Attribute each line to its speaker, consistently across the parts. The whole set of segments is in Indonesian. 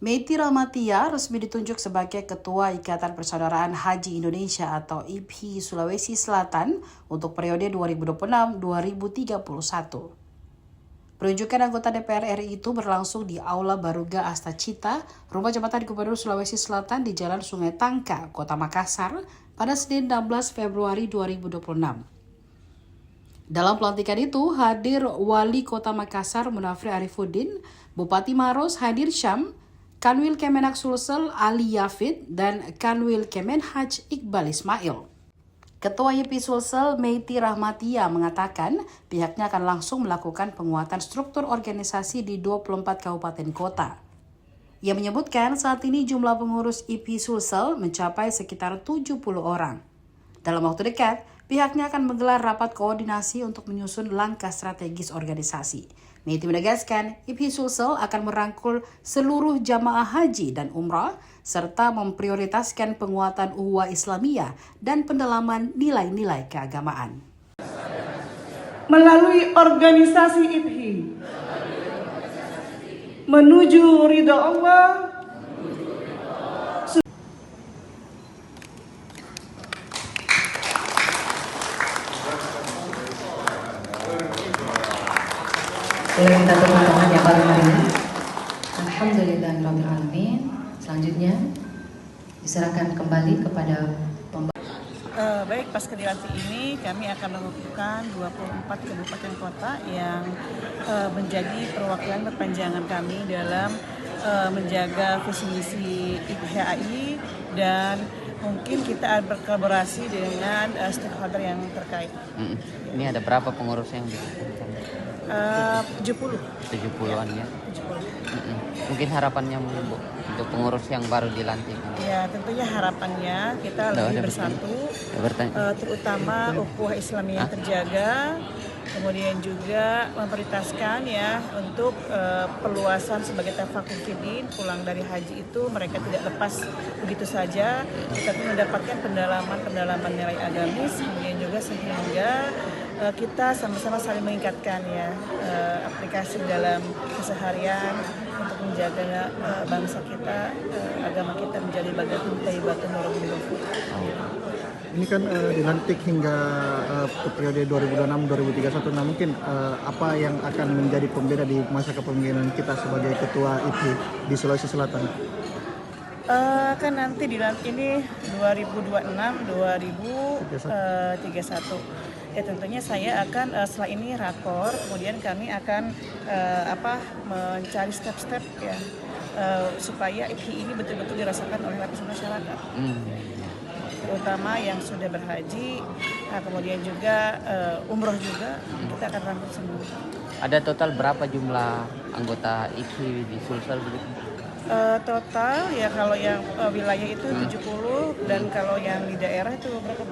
Speaker 1: Meity Rahmatia resmi ditunjuk sebagai Ketua Ikatan Persaudaraan Haji Indonesia atau IPHI Sulawesi Selatan untuk periode 2026-2031. Penunjukan anggota DPR RI itu berlangsung di Aula Baruga Astacita, Rumah Jabatan Gubernur Sulawesi Selatan di Jalan Sungai Tangka, Kota Makassar, pada Senin 16 Februari 2026. Dalam pelantikan itu hadir Wali Kota Makassar Munafri Arifuddin, Bupati Maros Hadir Syam, Kanwil Kemenak Sulsel Ali Yafid, dan Kanwil Kemenhaj Iqbal Ismail. Ketua IPHI Sulsel Meity Rahmatia mengatakan pihaknya akan langsung melakukan penguatan struktur organisasi di 24 kabupaten kota. Ia menyebutkan saat ini jumlah pengurus IPHI Sulsel mencapai sekitar 70 orang. Dalam waktu dekat, pihaknya akan menggelar rapat koordinasi untuk menyusun langkah strategis organisasi. Meity menegaskan, IPHI Sulsel akan merangkul seluruh jamaah haji dan umrah, serta memprioritaskan penguatan ukhuwah Islamiyah dan pendalaman nilai-nilai keagamaan.
Speaker 2: Melalui organisasi IPHI, menuju ridha Allah,
Speaker 3: Boleh minta tepuk tangan yang paling meriah. Alhamdulillahirrahmanirrahim. Selanjutnya diserahkan kembali kepada
Speaker 2: baik, pasca dilantik ini kami akan melakukan 24 kabupaten kota yang menjadi perwakilan perpanjangan kami dalam menjaga visi misi IPHI, dan mungkin kita berkolaborasi dengan stakeholder yang terkait.
Speaker 4: Ini ada berapa pengurus yang dikumpulkan? 70-an ya. 70. Mungkin harapannya Bu, untuk pengurus yang baru dilantik.
Speaker 2: Ya, tentunya harapannya kita lebih bersatu, terutama ukhuwah Islamiyah terjaga, kemudian juga memprioritaskan ya untuk perluasan sebagai tafaqquh fiddin. Pulang dari haji itu mereka tidak lepas begitu saja, tetapi mendapatkan pendalaman nilai agamis, kemudian juga sehingga kita sama-sama saling meningkatkan ya aplikasi dalam keseharian untuk menjaga bangsa kita, agama kita menjadi bagatun thayyibatun nurun bil.
Speaker 5: Ini kan dilantik hingga ke periode 2026-2031. Nah, mungkin apa yang akan menjadi pembeda di masa kepemimpinan kita sebagai Ketua IPHI di Sulawesi Selatan?
Speaker 2: Kan nanti dilantik ini 2026-2031. Ya tentunya saya akan setelah ini rakor, kemudian kami akan mencari step-step ya supaya IPHI ini betul-betul dirasakan oleh lapisan masyarakat. Terutama yang sudah berhaji, kemudian juga umroh juga, kita akan rangkul semua.
Speaker 4: Ada total berapa jumlah anggota IPHI di Sulsel begitu?
Speaker 2: Total ya kalau yang wilayah itu 70, dan kalau yang di daerah itu berapa?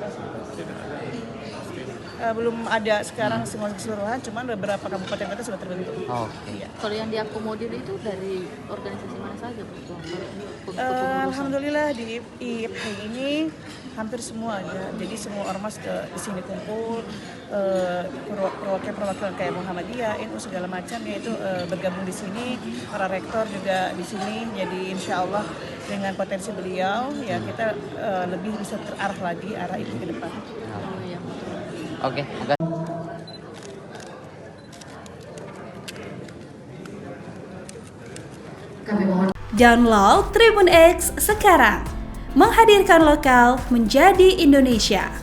Speaker 2: Belum ada sekarang semua keseluruhan, cuman beberapa kabupaten kota sudah terbentuk.
Speaker 4: Okay.
Speaker 2: Ya.
Speaker 6: Kalau yang diakomodir itu dari organisasi mana saja, Bu?
Speaker 2: Alhamdulillah di IPHI ini hampir semua ya. Jadi semua ormas di sini kumpul, perwakilan kayak Muhammadiyah, NU segala macam ya itu bergabung di sini. Para rektor juga di sini. Jadi insya Allah dengan potensi beliau ya kita lebih bisa terarah lagi arah itu ke depan.
Speaker 4: Oke.
Speaker 7: Download Tribun X sekarang, menghadirkan lokal menjadi Indonesia.